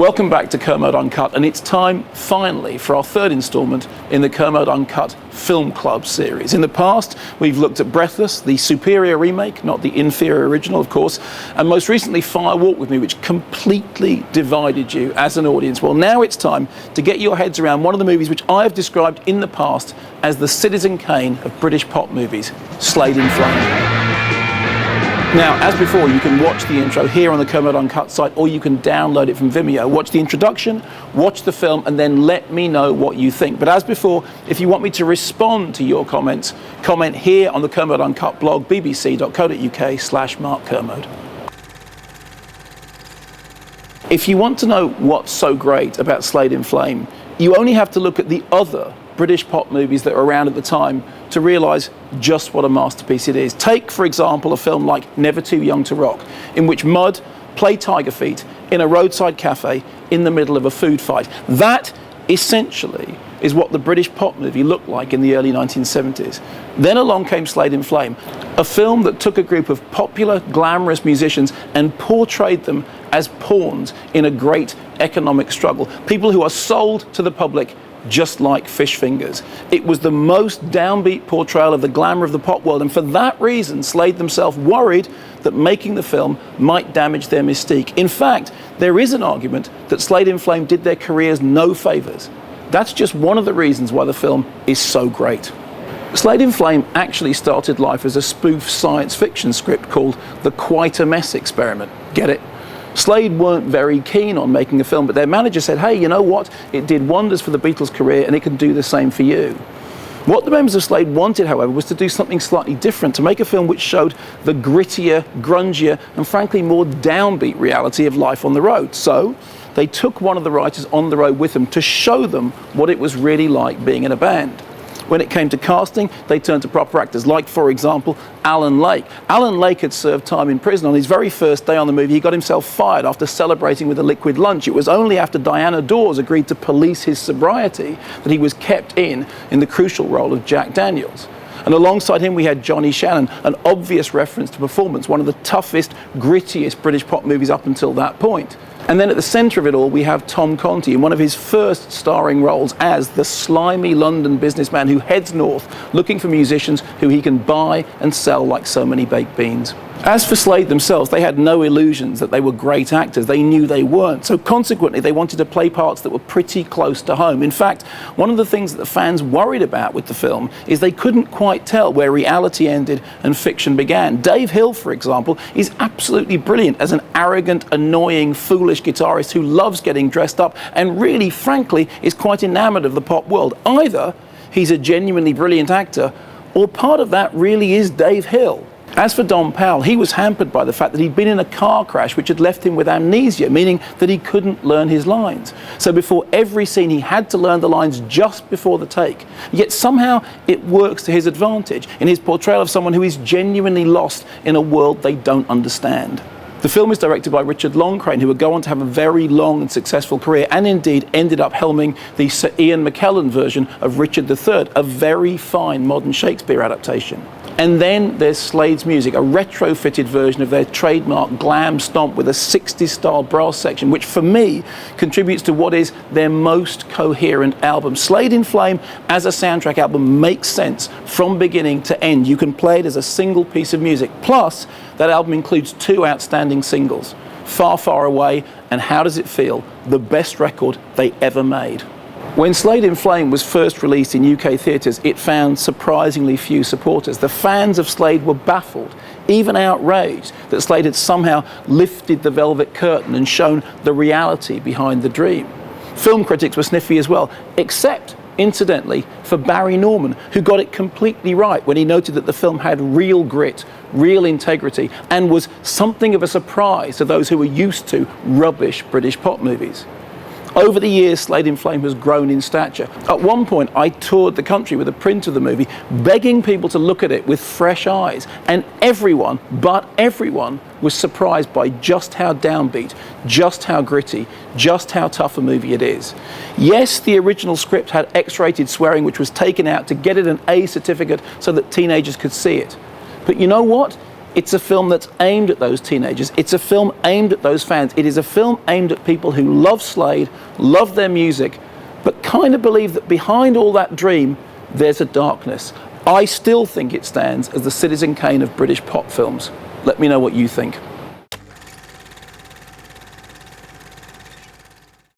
Welcome back to Kermode Uncut, and it's time, finally, for our third instalment in the Kermode Uncut Film Club series. In the past, we've looked at Breathless, the superior remake, not the inferior original, of course, and most recently, Fire Walk With Me, which completely divided you as an audience. Well, now it's time to get your heads around one of the movies which I have described in the past as the Citizen Kane of British pop movies, Slade In Flame. Now, as before, you can watch the intro here on the Kermode Uncut site, or you can download it from Vimeo. Watch the introduction, watch the film, and then let me know what you think. But as before, if you want me to respond to your comments, comment here on the Kermode Uncut blog, bbc.co.uk/Mark Kermode. If you want to know what's so great about Slade In Flame, you only have to look at the other British pop movies that were around at the time to realise just what a masterpiece it is. Take, for example, a film like Never Too Young to Rock, in which Mud play Tiger Feet in a roadside cafe in the middle of a food fight. That, essentially, is what the British pop movie looked like in the early 1970s. Then along came Slade In Flame, a film that took a group of popular, glamorous musicians and portrayed them as pawns in a great economic struggle. People who are sold to the public just like fish fingers. It was the most downbeat portrayal of the glamour of the pop world, and for that reason, Slade themselves worried that making the film might damage their mystique. In fact, there is an argument that Slade In Flame did their careers no favours. That's just one of the reasons why the film is so great. Slade In Flame actually started life as a spoof science fiction script called The Quite a Mess Experiment. Get it? Slade weren't very keen on making a film, but their manager said, hey, you know what? It did wonders for the Beatles' career, and it can do the same for you. What the members of Slade wanted, however, was to do something slightly different, to make a film which showed the grittier, grungier, and frankly more downbeat reality of life on the road. So they took one of the writers on the road with them to show them what it was really like being in a band. When it came to casting, they turned to proper actors, like, for example, Alan Lake. Alan Lake had served time in prison. On his very first day on the movie, he got himself fired after celebrating with a liquid lunch. It was only after Diana Dawes agreed to police his sobriety that he was kept in the crucial role of Jack Daniels. And alongside him, we had Johnny Shannon, an obvious reference to performance, one of the toughest, grittiest British pop movies up until that point. And then at the centre of it all, we have Tom Conti in one of his first starring roles as the slimy London businessman who heads north looking for musicians who he can buy and sell like so many baked beans. As for Slade themselves, they had no illusions that they were great actors. They knew they weren't. So consequently, they wanted to play parts that were pretty close to home. In fact, one of the things that the fans worried about with the film is they couldn't quite tell where reality ended and fiction began. Dave Hill, for example, is absolutely brilliant as an arrogant, annoying, foolish guitarist who loves getting dressed up and really, frankly, is quite enamored of the pop world. Either he's a genuinely brilliant actor, or part of that really is Dave Hill. As for Don Powell, he was hampered by the fact that he'd been in a car crash which had left him with amnesia, meaning that he couldn't learn his lines. So before every scene, he had to learn the lines just before the take. Yet somehow it works to his advantage in his portrayal of someone who is genuinely lost in a world they don't understand. The film is directed by Richard Longcrane, who would go on to have a very long and successful career, and indeed ended up helming the Sir Ian McKellen version of Richard III, a very fine modern Shakespeare adaptation. And then there's Slade's music, a retrofitted version of their trademark glam stomp with a 60s style brass section, which for me contributes to what is their most coherent album. Slade In Flame as a soundtrack album makes sense from beginning to end. You can play it as a single piece of music. Plus, that album includes two outstanding singles, Far, Far Away and How Does It Feel, the best record they ever made. When Slade In Flame was first released in UK theatres, it found surprisingly few supporters. The fans of Slade were baffled, even outraged, that Slade had somehow lifted the velvet curtain and shown the reality behind the dream. Film critics were sniffy as well, except, incidentally, for Barry Norman, who got it completely right when he noted that the film had real grit, real integrity, and was something of a surprise to those who were used to rubbish British pop movies. Over the years, Slade In Flame has grown in stature. At one point, I toured the country with a print of the movie, begging people to look at it with fresh eyes. And everyone, but everyone, was surprised by just how downbeat, just how gritty, just how tough a movie it is. Yes, the original script had X-rated swearing, which was taken out to get it an A certificate so that teenagers could see it. But you know what? It's a film that's aimed at those teenagers. It's a film aimed at those fans. It is a film aimed at people who love Slade, love their music, but kind of believe that behind all that dream, there's a darkness. I still think it stands as the Citizen Kane of British pop films. Let me know what you think.